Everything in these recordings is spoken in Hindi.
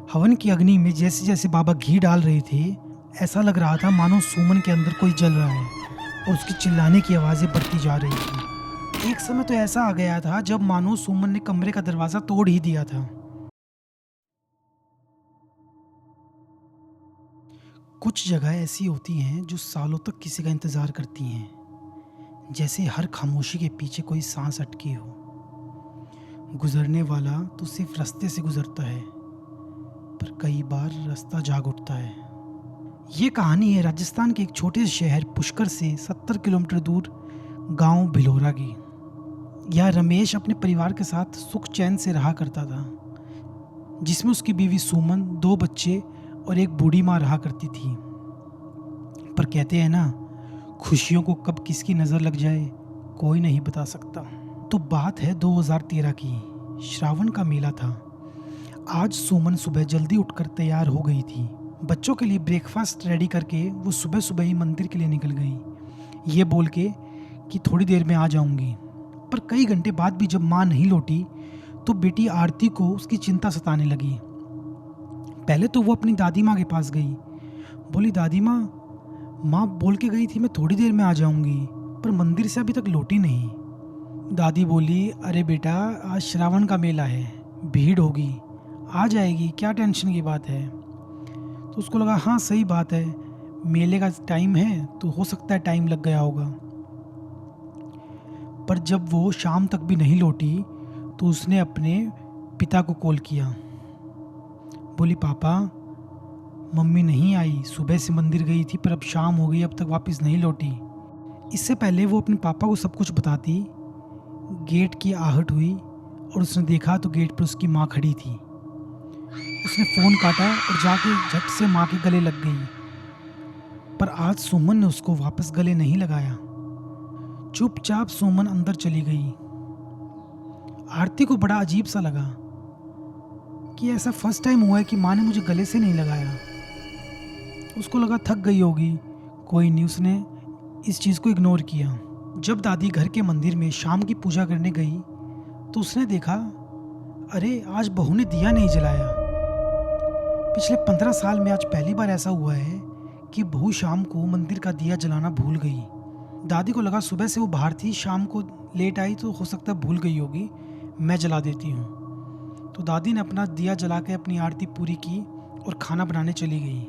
हवन की अग्नि में जैसे जैसे बाबा घी डाल रहे थे, ऐसा लग रहा था मानो सुमन के अंदर कोई जल रहा है और उसकी चिल्लाने की आवाज़ें बढ़ती जा रही थी। एक समय तो ऐसा आ गया था जब मानो सुमन ने कमरे का दरवाज़ा तोड़ ही दिया था। कुछ जगह ऐसी होती हैं जो सालों तक किसी का इंतज़ार करती हैं, जैसे हर खामोशी के पीछे कोई सांस अटकी हो। गुजरने वाला तो सिर्फ रास्ते से गुजरता है, पर कई बार रास्ता जाग उठता है। ये कहानी है राजस्थान के एक छोटे से शहर पुष्कर से 70 किलोमीटर दूर गांव भिलोरा की। यह रमेश अपने परिवार के साथ सुख चैन से रहा करता था, जिसमें उसकी बीवी सुमन, 2 बच्चे और एक बूढ़ी माँ रहा करती थी। पर कहते हैं ना, खुशियों को कब किसकी नज़र लग जाए कोई नहीं बता सकता। तो बात है 2013 की। श्रावण का मेला था। आज सुमन सुबह जल्दी उठकर तैयार हो गई थी। बच्चों के लिए ब्रेकफास्ट रेडी करके वो सुबह सुबह ही मंदिर के लिए निकल गई, ये बोल के कि थोड़ी देर में आ जाऊंगी। पर कई घंटे बाद भी जब माँ नहीं लौटी तो बेटी आरती को उसकी चिंता सताने लगी। पहले तो वो अपनी दादी माँ के पास गई, बोली दादी माँ, माँ बोल के गई थी मैं थोड़ी देर में आ जाऊंगी, पर मंदिर से अभी तक लौटी नहीं। दादी बोली, अरे बेटा, आज श्रावण का मेला है, भीड़ होगी, आ जाएगी, क्या टेंशन की बात है। तो उसको लगा हाँ सही बात है, मेले का टाइम है तो हो सकता है टाइम लग गया होगा। पर जब वो शाम तक भी नहीं लौटी तो उसने अपने पिता को कॉल किया। बोली पापा, मम्मी नहीं आई, सुबह से मंदिर गई थी पर अब शाम हो गई, अब तक वापस नहीं लौटी। इससे पहले वो अपने पापा को सब कुछ बताती, गेट की आहट हुई और उसने देखा तो गेट पर उसकी माँ खड़ी थी। उसने फ़ोन काटा और जाके झट से माँ के गले लग गई। पर आज सुमन ने उसको वापस गले नहीं लगाया। चुपचाप सुमन अंदर चली गई। आरती को बड़ा अजीब सा लगा कि ऐसा फर्स्ट टाइम हुआ है कि माँ ने मुझे गले से नहीं लगाया। उसको लगा थक गई होगी, कोई नहीं, उसने इस चीज़ को इग्नोर किया। जब दादी घर के मंदिर में शाम की पूजा करने गई तो उसने देखा, अरे आज बहू ने दिया नहीं जलाया। पिछले 15 साल में आज पहली बार ऐसा हुआ है कि बहू शाम को मंदिर का दिया जलाना भूल गई। दादी को लगा सुबह से वो बाहर थी, शाम को लेट आई तो हो सकता है भूल गई होगी, मैं जला देती हूँ। तो दादी ने अपना दिया जला के अपनी आरती पूरी की और खाना बनाने चली गई।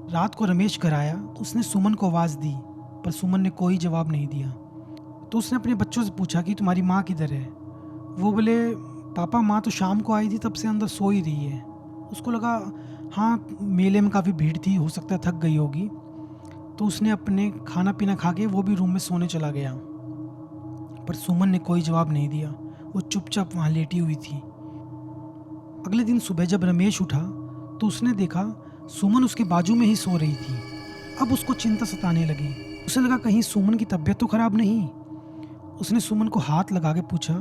रात को रमेश घर आया, उसने सुमन को आवाज़ दी पर सुमन ने कोई जवाब नहीं दिया। तो उसने अपने बच्चों से पूछा कि तुम्हारी माँ किधर है। वो बोले, पापा माँ तो शाम को आई थी, तब से अंदर सो ही रही है। उसको लगा हाँ मेले में काफ़ी भीड़ थी, हो सकता है थक गई होगी। तो उसने अपने खाना पीना खा के वो भी रूम में सोने चला गया। पर सुमन ने कोई जवाब नहीं दिया, वो चुपचाप वहाँ लेटी हुई थी। अगले दिन सुबह जब रमेश उठा तो उसने देखा सुमन उसके बाजू में ही सो रही थी। अब उसको चिंता सताने लगी। उसे लगा कहीं सुमन की तबीयत तो खराब नहीं। उसने सुमन को हाथ लगा के पूछा,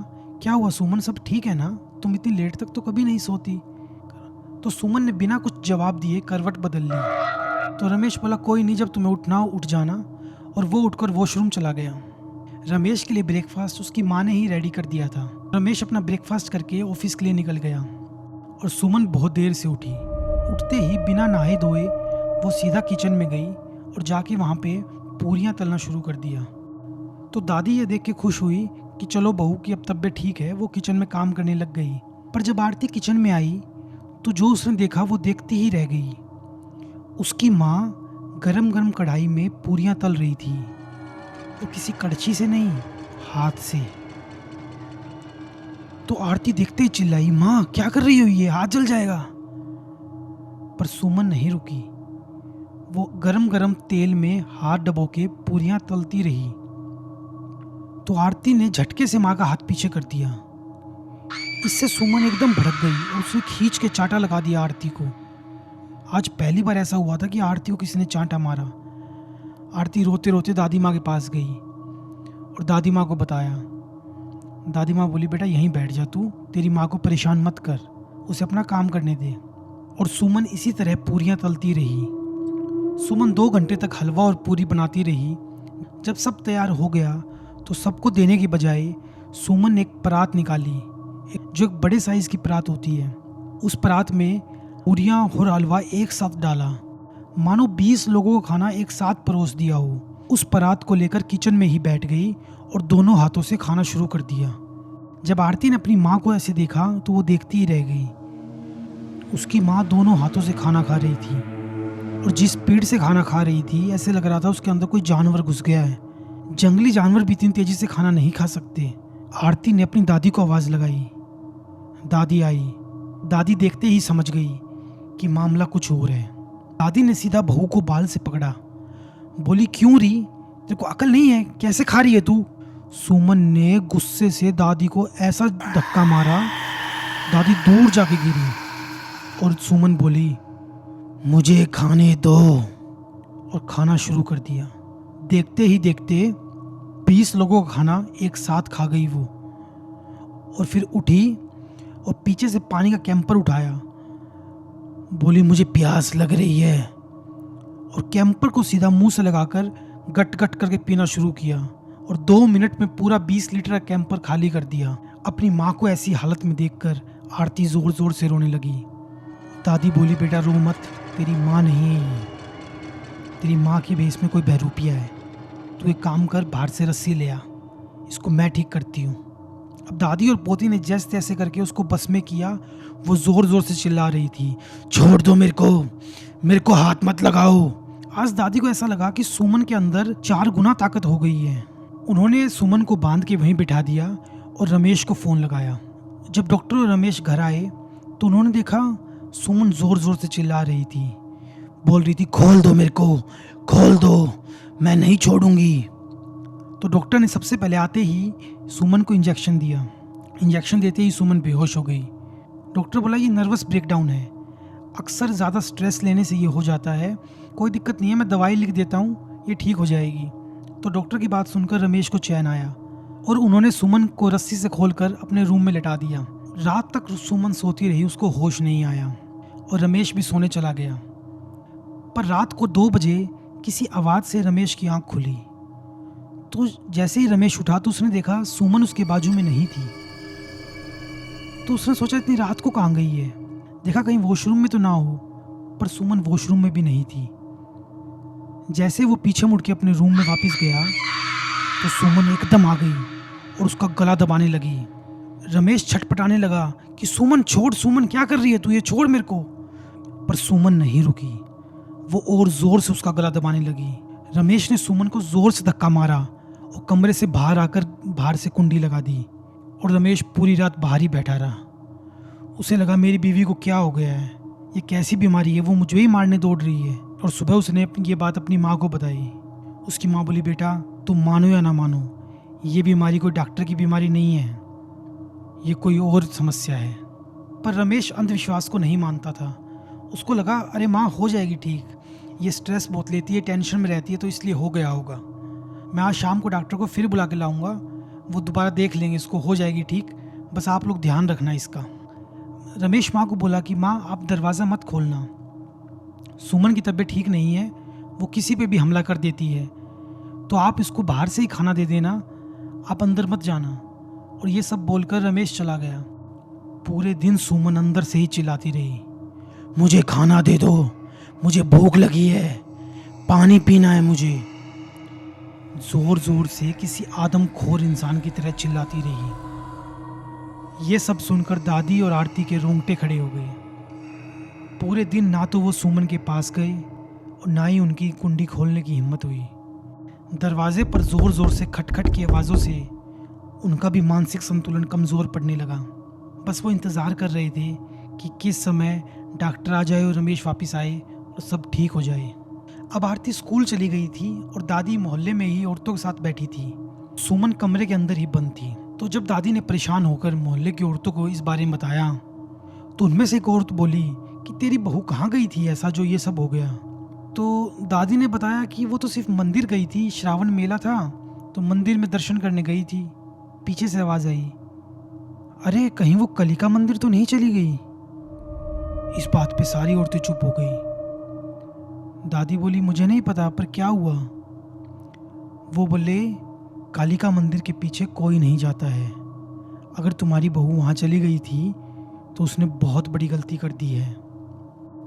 क्या हुआ सुमन, सब ठीक है ना, तुम इतनी लेट तक तो कभी नहीं सोती। तो सुमन ने बिना कुछ जवाब दिए करवट बदल ली। तो रमेश बोला, कोई नहीं, जब तुम्हें उठना हो उठ जाना। और वो उठकर वॉशरूम चला गया। रमेश के लिए ब्रेकफास्ट उसकी माँ ने ही रेडी कर दिया था। रमेश अपना ब्रेकफास्ट करके ऑफिस के लिए निकल गया और सुमन बहुत देर से उठी। उठते ही बिना नहाए धोए वो सीधा किचन में गई और जाके वहाँ पे पूरियाँ तलना शुरू कर दिया। तो दादी ये देख के खुश हुई कि चलो बहू की अब तबीयत ठीक है, वो किचन में काम करने लग गई। पर जब आरती किचन में आई तो जो उसने देखा वो देखती ही रह गई। उसकी माँ गरम गरम कढ़ाई में पूरियाँ तल रही थी, वो किसी कड़छी से नहीं, हाथ से। तो आरती देखते ही चिल्लाई, माँ क्या कर रही हो, ये हाथ जल जाएगा। पर सुमन नहीं रुकी, वो गरम गरम तेल में हाथ डबो के पूरियाँ तलती रही। तो आरती ने झटके से माँ का हाथ पीछे कर दिया। इससे सुमन एकदम भड़क गई और उसने खींच के चांटा लगा दिया आरती को। आज पहली बार ऐसा हुआ था कि आरती को किसी ने चांटा मारा। आरती रोते रोते दादी माँ के पास गई और दादी माँ को बताया। दादी माँ बोली, बेटा यहीं बैठ जा, तू तेरी माँ को परेशान मत कर, उसे अपना काम करने दे। और सुमन इसी तरह पूरियाँ तलती रही। सुमन 2 घंटे तक हलवा और पूरी बनाती रही। जब सब तैयार हो गया तो सबको देने की बजाय सुमन ने एक परात निकाली, जो एक बड़े साइज़ की परात होती है। उस परात में पूरियाँ और हलवा एक साथ डाला, मानो 20 लोगों का खाना एक साथ परोस दिया हो। उस परात को लेकर किचन में ही बैठ गई और दोनों हाथों से खाना शुरू कर दिया। जब आरती ने अपनी माँ को ऐसे देखा तो वो देखती ही रह गई। उसकी माँ दोनों हाथों से खाना खा रही थी और जिस स्पीड से खाना खा रही थी ऐसे लग रहा था उसके अंदर कोई जानवर घुस गया है। जंगली जानवर भी इतनी तेजी से खाना नहीं खा सकते। आरती ने अपनी दादी को आवाज़ लगाई। दादी आई। दादी देखते ही समझ गई कि मामला कुछ और है। दादी ने सीधा बहू को बाल से पकड़ा, बोली, क्यों री, तेरे को अकल नहीं है, कैसे खा रही है तू? सुमन ने गुस्से से दादी को ऐसा धक्का मारा, दादी दूर जाके गिरी और सुमन बोली, मुझे खाने दो, और खाना शुरू कर दिया। देखते ही देखते 20 लोगों का खाना एक साथ खा गई वो, और फिर उठी और पीछे से पानी का कैंपर उठाया, बोली, मुझे प्यास लग रही है, और कैंपर को सीधा मुंह से लगाकर गट गट करके पीना शुरू किया और 2 मिनट में पूरा 20 लीटर का कैंपर खाली कर दिया। अपनी माँ को ऐसी हालत में देखकर आरती जोर जोर से रोने लगी। दादी बोली, बेटा रो मत, तेरी माँ नहीं है ये, तेरी माँ के भेस में कोई बहरूपिया है। तू एक काम कर, बाहर से रस्सी ले आ, इसको मैं ठीक करती हूँ। अब दादी और पोती ने जैसे तैसे करके उसको बस में किया। वो जोर जोर से चिल्ला रही थी, छोड़ दो मेरे को हाथ मत लगाओ। आज दादी को ऐसा लगा कि सुमन के अंदर 4 गुना ताकत हो गई है। उन्होंने सुमन को बांध के वहीं बिठा दिया और रमेश को फ़ोन लगाया। जब डॉक्टर और रमेश घर आए तो उन्होंने देखा सुमन जोर जोर से चिल्ला रही थी, बोल रही थी, खोल दो मेरे को, खोल दो, मैं नहीं छोड़ूंगी। तो डॉक्टर ने सबसे पहले आते ही सुमन को इंजेक्शन दिया। इंजेक्शन देते ही सुमन बेहोश हो गई। डॉक्टर बोला, ये नर्वस ब्रेकडाउन है, अक्सर ज़्यादा स्ट्रेस लेने से ये हो जाता है, कोई दिक्कत नहीं है, मैं दवाई लिख देता हूँ, ये ठीक हो जाएगी। तो डॉक्टर की बात सुनकर रमेश को चैन आया और उन्होंने सुमन को रस्सी से खोलकर अपने रूम में लिटा दिया। रात तक सुमन सोती रही, उसको होश नहीं आया और रमेश भी सोने चला गया। पर रात को 2 बजे किसी आवाज़ से रमेश की आंख खुली। तो जैसे ही रमेश उठा तो उसने देखा सुमन उसके बाजू में नहीं थी। तो उसने सोचा, इतनी रात को कहाँ गई है, देखा कहीं वॉशरूम में तो ना हो, पर सुमन वॉशरूम में भी नहीं थी। जैसे वो पीछे मुड़ के अपने रूम में वापस गया तो सुमन एकदम आ गई और उसका गला दबाने लगी। रमेश छटपटाने लगा कि सुमन छोड़, सुमन क्या कर रही है तू, ये छोड़ मेरे को। पर सुमन नहीं रुकी, वो और जोर से उसका गला दबाने लगी। रमेश ने सुमन को जोर से धक्का मारा और कमरे से बाहर आकर बाहर से कुंडी लगा दी और रमेश पूरी रात बाहर ही बैठा रहा। उसे लगा, मेरी बीवी को क्या हो गया है, ये कैसी बीमारी है, वो मुझे ही मारने दौड़ रही है। और सुबह उसने ये बात अपनी माँ को बताई। उसकी माँ बोली, बेटा तुम मानो या ना मानो, ये बीमारी कोई डॉक्टर की बीमारी नहीं है, ये कोई और समस्या है। पर रमेश अंधविश्वास को नहीं मानता था। उसको लगा, अरे माँ हो जाएगी ठीक, ये स्ट्रेस बहुत लेती है, टेंशन में रहती है, तो इसलिए हो गया होगा। मैं आज शाम को डॉक्टर को फिर बुला के लाऊंगा, वो दोबारा देख लेंगे, इसको हो जाएगी ठीक, बस आप लोग ध्यान रखना इसका। रमेश माँ को बोला कि माँ आप दरवाज़ा मत खोलना, सुमन की तबीयत ठीक नहीं है, वो किसी पे भी हमला कर देती है, तो आप इसको बाहर से ही खाना दे देना, आप अंदर मत जाना। और ये सब बोलकर रमेश चला गया। पूरे दिन सुमन अंदर से ही चिल्लाती रही, मुझे खाना दे दो, मुझे भूख लगी है, पानी पीना है मुझे। जोर जोर से किसी आदमखोर इंसान की तरह चिल्लाती रही। ये सब सुनकर दादी और आरती के रोंगटे खड़े हो गए। पूरे दिन ना तो वो सुमन के पास गए और ना ही उनकी कुंडी खोलने की हिम्मत हुई। दरवाजे पर जोर जोर से खटखट की आवाज़ों से उनका भी मानसिक संतुलन कमज़ोर पड़ने लगा। बस वो इंतज़ार कर रहे थे कि किस समय डॉक्टर आ जाए और रमेश वापस आए और सब ठीक हो जाए। अब आरती स्कूल चली गई थी और दादी मोहल्ले में ही औरतों के साथ बैठी थी। सुमन कमरे के अंदर ही बंद थी। तो जब दादी ने परेशान होकर मोहल्ले की औरतों को इस बारे में बताया तो उनमें से एक औरत बोली कि तेरी बहू कहाँ गई थी ऐसा जो ये सब हो गया। तो दादी ने बताया कि वो तो सिर्फ मंदिर गई थी, श्रावण मेला था तो मंदिर में दर्शन करने गई थी। पीछे से आवाज़ आई, अरे कहीं वो कलिका मंदिर तो नहीं चली गई। इस बात पे सारी औरतें चुप हो गई। दादी बोली, मुझे नहीं पता, पर क्या हुआ? वो बोले, कालिका मंदिर के पीछे कोई नहीं जाता है। अगर तुम्हारी बहू वहाँ चली गई थी तो उसने बहुत बड़ी गलती कर दी है।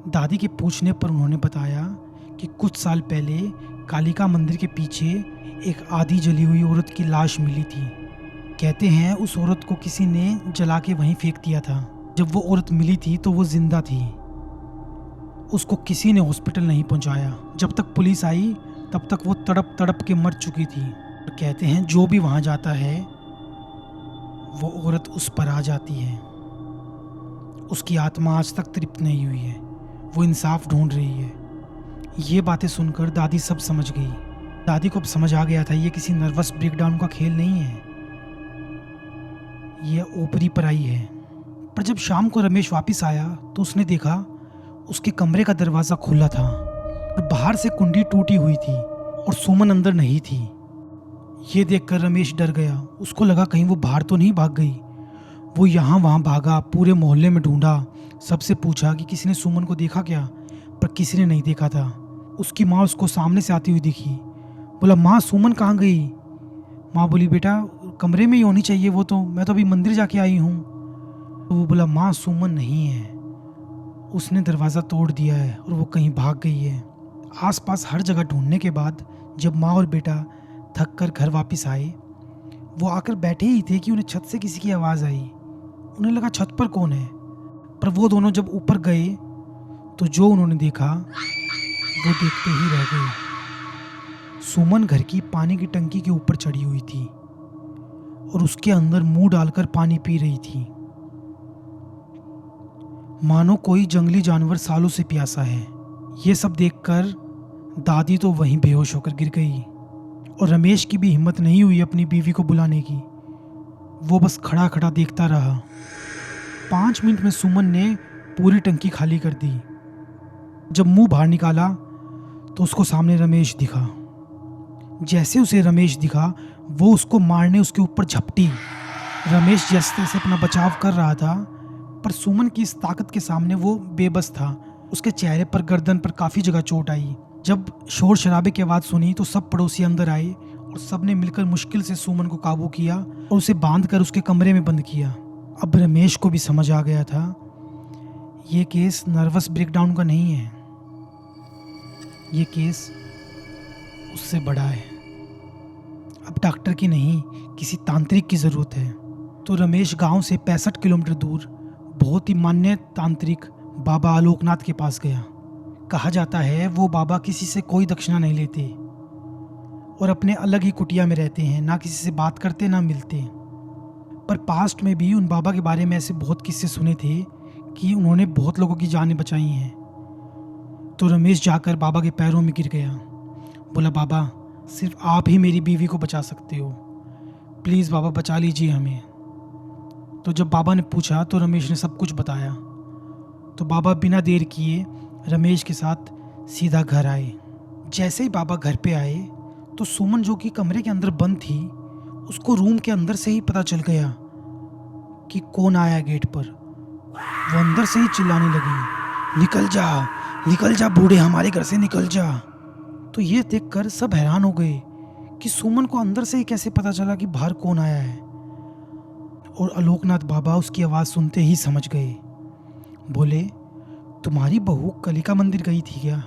दादी के पूछने पर उन्होंने बताया कि कुछ साल पहले कालिका मंदिर के पीछे एक आधी जली हुई औरत की लाश मिली थी। कहते हैं उस औरत को किसी ने जला के वहीं फेंक दिया था। जब वो औरत मिली थी तो वो जिंदा थी। उसको किसी ने हॉस्पिटल नहीं पहुंचाया। जब तक पुलिस आई तब तक वो तड़प तड़प के मर चुकी थी। और कहते हैं जो भी वहां जाता है वो औरत उस पर आ जाती है। उसकी आत्मा आज तक तृप्त नहीं हुई है। वो इंसाफ ढूंढ रही है। ये बातें सुनकर दादी सब समझ गई। दादी को अब समझ आ गया था ये किसी नर्वस ब्रेकडाउन का खेल नहीं है, ये ऊपरी पराई है। पर जब शाम को रमेश वापस आया तो उसने देखा उसके कमरे का दरवाज़ा खुला था और बाहर से कुंडी टूटी हुई थी और सुमन अंदर नहीं थी। ये देखकर रमेश डर गया। उसको लगा कहीं वो बाहर तो नहीं भाग गई। वो यहाँ वहाँ भागा, पूरे मोहल्ले में ढूंढा, सबसे पूछा कि किसी ने सुमन को देखा क्या, पर किसी ने नहीं देखा था। उसकी माँ उसको सामने से आती हुई दिखी। बोला, माँ सुमन कहाँ गई? माँ बोली, बेटा कमरे में ही होनी चाहिए, वो तो मैं तो अभी मंदिर जाके आई हूँ। तो वो बोला, माँ सुमन नहीं है, उसने दरवाज़ा तोड़ दिया है और वो कहीं भाग गई है। आसपास हर जगह ढूंढने के बाद जब माँ और बेटा थक कर घर वापस आए, वो आकर बैठे ही थे कि उन्हें छत से किसी की आवाज़ आई। उन्हें लगा छत पर कौन है, पर वो दोनों जब ऊपर गए तो जो उन्होंने देखा वो देखते ही रह गए। सुमन घर की पानी की टंकी के ऊपर चढ़ी हुई थी और उसके अंदर मुंह डालकर पानी पी रही थी, मानो कोई जंगली जानवर सालों से प्यासा है। ये सब देखकर दादी तो वहीं बेहोश होकर गिर गई और रमेश की भी हिम्मत नहीं हुई अपनी बीवी को बुलाने की। वो बस खड़ा खड़ा देखता रहा। 5 मिनट में सुमन ने पूरी टंकी खाली कर दी। जब मुंह बाहर निकाला तो उसको सामने रमेश दिखा। जैसे उसे रमेश दिखा वो उसको मारने उसके ऊपर झपटी। रमेश जैसे तैसे अपना बचाव कर रहा था, पर सुमन की इस ताकत के सामने वो बेबस था। उसके चेहरे पर, गर्दन पर काफ़ी जगह चोट आई। जब शोर शराबे की आवाज़ सुनी तो सब पड़ोसी अंदर आए और सब ने मिलकर मुश्किल से सुमन को काबू किया और उसे बांध कर उसके कमरे में बंद किया। अब रमेश को भी समझ आ गया था ये केस नर्वस ब्रेकडाउन का नहीं है, ये केस उससे बड़ा है। अब डॉक्टर की नहीं, किसी तांत्रिक की ज़रूरत है। तो रमेश गांव से 65 किलोमीटर दूर बहुत ही मान्य तांत्रिक बाबा आलोकनाथ के पास गया। कहा जाता है वो बाबा किसी से कोई दक्षिणा नहीं लेते और अपने अलग ही कुटिया में रहते हैं, ना किसी से बात करते ना मिलते। पर पास्ट में भी उन बाबा के बारे में ऐसे बहुत किस्से सुने थे कि उन्होंने बहुत लोगों की जानें बचाई हैं। तो रमेश जाकर बाबा के पैरों में गिर गया। बोला, बाबा सिर्फ आप ही मेरी बीवी को बचा सकते हो, प्लीज़ बाबा बचा लीजिए हमें। तो जब बाबा ने पूछा तो रमेश ने सब कुछ बताया। तो बाबा बिना देर किए रमेश के साथ सीधा घर आए। जैसे ही बाबा घर पे आए तो सुमन जो कि कमरे के अंदर बंद थी, उसको रूम के अंदर से ही पता चल गया कि कौन आया गेट पर। वो अंदर से ही चिल्लाने लगी, निकल जा बूढ़े, हमारे घर से निकल जा। तो ये देखकर सब हैरान हो गए कि सुमन को अंदर से ही कैसे पता चला कि बाहर कौन आया है। और आलोकनाथ बाबा उसकी आवाज़ सुनते ही समझ गए। बोले, तुम्हारी बहू कालिका मंदिर गई थी क्या?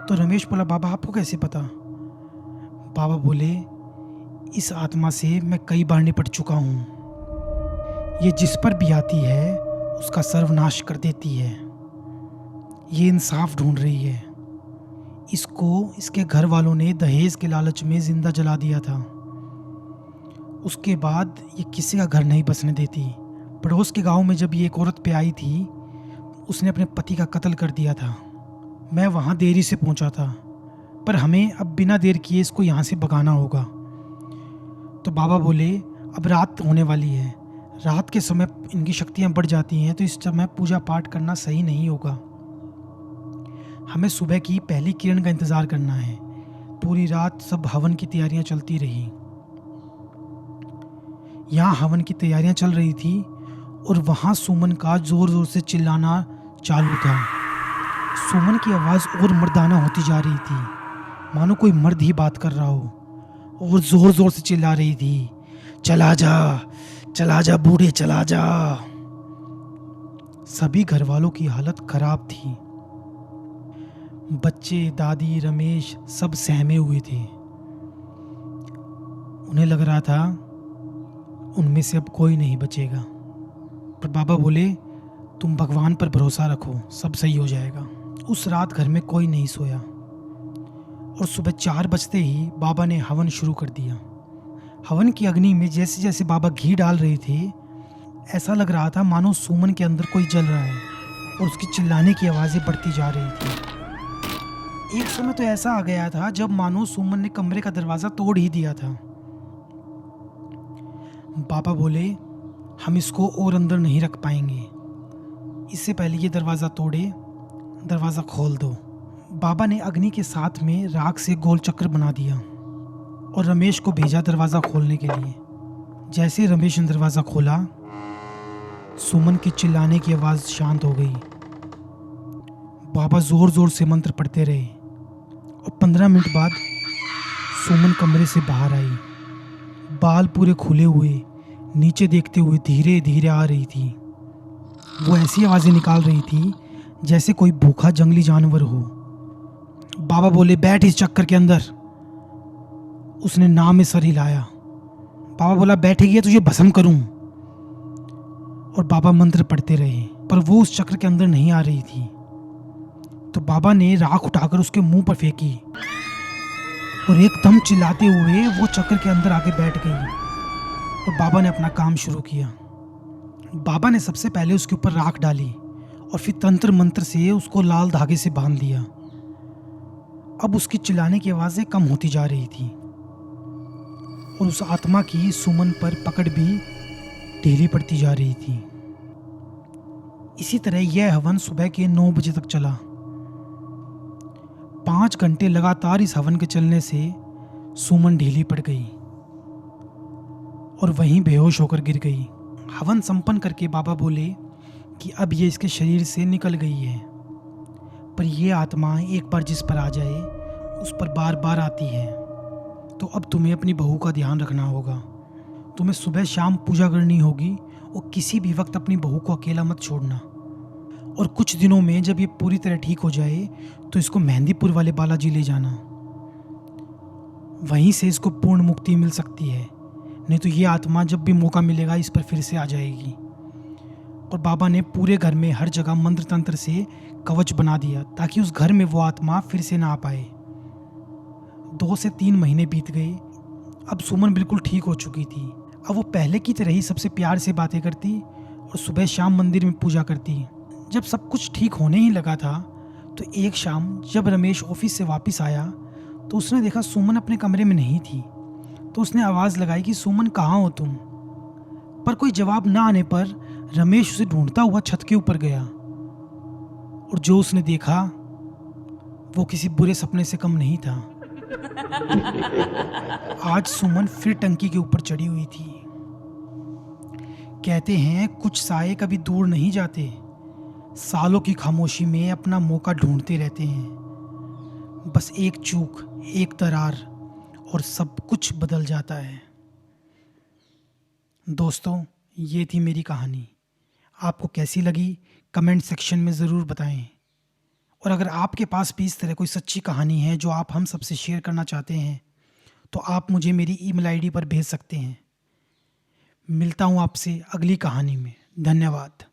तो रमेश बोला, बाबा आपको कैसे पता? बाबा बोले, इस आत्मा से मैं कई बार निपट चुका हूँ। ये जिस पर भी आती है उसका सर्वनाश कर देती है। ये इंसाफ ढूंढ रही है। इसको इसके घर वालों ने दहेज के लालच में जिंदा जला दिया था। उसके बाद ये किसी का घर नहीं बसने देती। पड़ोस के गांव में जब ये एक औरत पे आई थी, उसने अपने पति का कत्ल कर दिया था। मैं वहाँ देरी से पहुँचा था, पर हमें अब बिना देर किए इसको यहाँ से भगाना होगा। तो बाबा बोले, अब रात होने वाली है, रात के समय इनकी शक्तियाँ बढ़ जाती हैं, तो इस समय पूजा पाठ करना सही नहीं होगा। हमें सुबह की पहली किरण का इंतज़ार करना है। पूरी रात सब हवन की तैयारियां चलती रही। यहाँ हवन की तैयारियां चल रही थी और वहाँ सुमन का ज़ोर ज़ोर से चिल्लाना चालू था। सुमन की आवाज़ और मर्दाना होती जा रही थी, मानो कोई मर्द ही बात कर रहा हो, और ज़ोर ज़ोर से चिल्ला रही थी, चला जा बूढ़े, चला जा। सभी घर वालों की हालत खराब थी। बच्चे, दादी, रमेश सब सहमे हुए थे। उन्हें लग रहा था उनमें से अब कोई नहीं बचेगा। पर बाबा बोले, तुम भगवान पर भरोसा रखो, सब सही हो जाएगा। उस रात घर में कोई नहीं सोया और सुबह 4 बजते ही बाबा ने हवन शुरू कर दिया। हवन की अग्नि में जैसे जैसे बाबा घी डाल रहे थे, ऐसा लग रहा था मानो सुमन के अंदर कोई जल रहा है और उसकी चिल्लाने की आवाज़ें बढ़ती जा रही थी। एक समय तो ऐसा आ गया था जब मानो सुमन ने कमरे का दरवाज़ा तोड़ ही दिया था। बाबा बोले, हम इसको और अंदर नहीं रख पाएंगे, इससे पहले ये दरवाज़ा तोड़े, दरवाज़ा खोल दो। बाबा ने अग्नि के साथ में राख से गोल चक्र बना दिया और रमेश को भेजा दरवाज़ा खोलने के लिए। जैसे ही रमेश ने दरवाज़ा खोला, सुमन के चिल्लाने की आवाज़ शांत हो गई। बाबा ज़ोर ज़ोर से मंत्र पढ़ते रहे और 15 मिनट बाद सुमन कमरे से बाहर आई। बाल पूरे खुले हुए, नीचे देखते हुए धीरे धीरे आ रही थी। वो ऐसी आवाज़ें निकाल रही थी जैसे कोई भूखा जंगली जानवर हो। बाबा बोले, बैठ इस चक्कर के अंदर। उसने नाम में सर हिलाया। बाबा बोला, बैठेगी तुझे भस्म करूं। और बाबा मंत्र पढ़ते रहे, पर वो उस चक्र के अंदर नहीं आ रही थी। तो बाबा ने राख उठाकर उसके मुंह पर फेंकी और एकदम चिल्लाते हुए वो चक्र के अंदर आके बैठ गई और बाबा ने अपना काम शुरू किया। बाबा ने सबसे पहले उसके ऊपर राख डाली और फिर तंत्र मंत्र से उसको लाल धागे से बांध दिया। अब उसकी चिल्लाने की आवाज़ें कम होती जा रही थी और उस आत्मा की सुमन पर पकड़ भी ढीली पड़ती जा रही थी। इसी तरह यह हवन सुबह के 9 बजे तक चला। 5 घंटे लगातार इस हवन के चलने से सुमन ढीली पड़ गई और वहीं बेहोश होकर गिर गई। हवन संपन्न करके बाबा बोले कि अब ये इसके शरीर से निकल गई है, पर यह आत्मा एक बार जिस पर आ जाए उस पर बार बार आती है। तो अब तुम्हें अपनी बहू का ध्यान रखना होगा। तुम्हें सुबह शाम पूजा करनी होगी और किसी भी वक्त अपनी बहू को अकेला मत छोड़ना। और कुछ दिनों में जब ये पूरी तरह ठीक हो जाए तो इसको मेहंदीपुर वाले बालाजी ले जाना, वहीं से इसको पूर्ण मुक्ति मिल सकती है। नहीं तो ये आत्मा जब भी मौका मिलेगा इस पर फिर से आ जाएगी। और बाबा ने पूरे घर में हर जगह मंत्र तंत्र से कवच बना दिया ताकि उस घर में वो आत्मा फिर से ना आ पाए। 2 से 3 महीने बीत गए। अब सुमन बिल्कुल ठीक हो चुकी थी। अब वो पहले की तरह ही सबसे प्यार से बातें करती और सुबह शाम मंदिर में पूजा करती। जब सब कुछ ठीक होने ही लगा था तो एक शाम जब रमेश ऑफिस से वापस आया तो उसने देखा सुमन अपने कमरे में नहीं थी। तो उसने आवाज़ लगाई कि सुमन कहाँ हो तुम? पर कोई जवाब ना आने पर रमेश उसे ढूंढता हुआ छत के ऊपर गया और जो उसने देखा वो किसी बुरे सपने से कम नहीं था। आज सुमन फिर टंकी के ऊपर चढ़ी हुई थी। कहते हैं कुछ साए कभी दूर नहीं जाते, सालों की खामोशी में अपना मौका ढूंढते रहते हैं। बस एक चूक, एक दरार और सब कुछ बदल जाता है। दोस्तों, ये थी मेरी कहानी। आपको कैसी लगी कमेंट सेक्शन में ज़रूर बताएं। और अगर आपके पास भी इस तरह कोई सच्ची कहानी है जो आप हम सबसे शेयर करना चाहते हैं तो आप मुझे मेरी ईमेल आईडी पर भेज सकते हैं। मिलता हूँ आपसे अगली कहानी में। धन्यवाद।